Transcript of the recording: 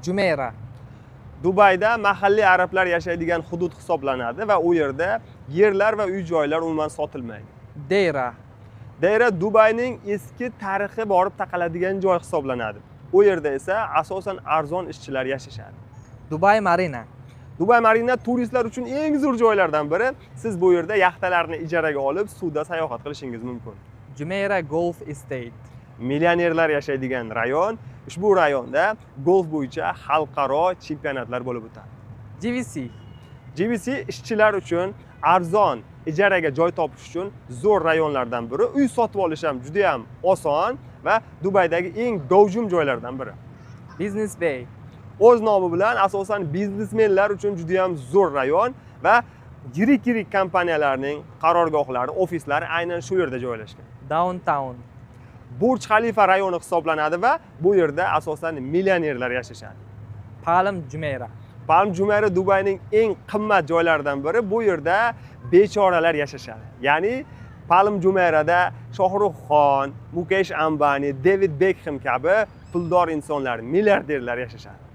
Jumeirah. Dubayda mahalliy arablar yashaydigan hudud hisoblanadi va u yerda yerlar va uy-joylar umuman sotilmaydi. Deira. Deira Dubayning eski tarixi borib taqaladigan joy hisoblanadi. U yerda esa asosan arzon ishchilar yashashadi. Dubai Marina. Dubay Marina turistlar uchun eng zo'r joylardan biri. Siz bu yerda yaxtalarni ijaraga olib, suvda sayohat qilishingiz mumkin. Jumeirah Golf Estate. Millionerlar yashaydigan rayon. Ushbu rayonda golf bo'yicha xalqaro chempionatlar bo'lib o'tadi. GVC. GVC ishchilar uchun arzon ijaraga joy topish uchun zo'r rayonlardan biri. Uy sotib olish ham juda ham oson va Dubaydagi eng gavjum joylardan biri. Business Bay. O'z nomi bilan asosan biznesmenlar uchun juda ham zo'r rayon va yirik kompaniyalarning qarorgohlari, ofislari aynan shu yerda joylashgan. Downtown. Burj Khalifa rayoni hisoblanadi va bu yerda asosan millionerlar yashashadi. Palm Jumeirah. Palm Jumeirah Dubayning eng qimmat joylaridan biri. Bu yerda bechoralar yashashadi. Ya'ni Palm Jumeirahda Shohrux Xon, Mukesh Ambani, David Beckham kabi puldor insonlar, milliarderlar yashashadi.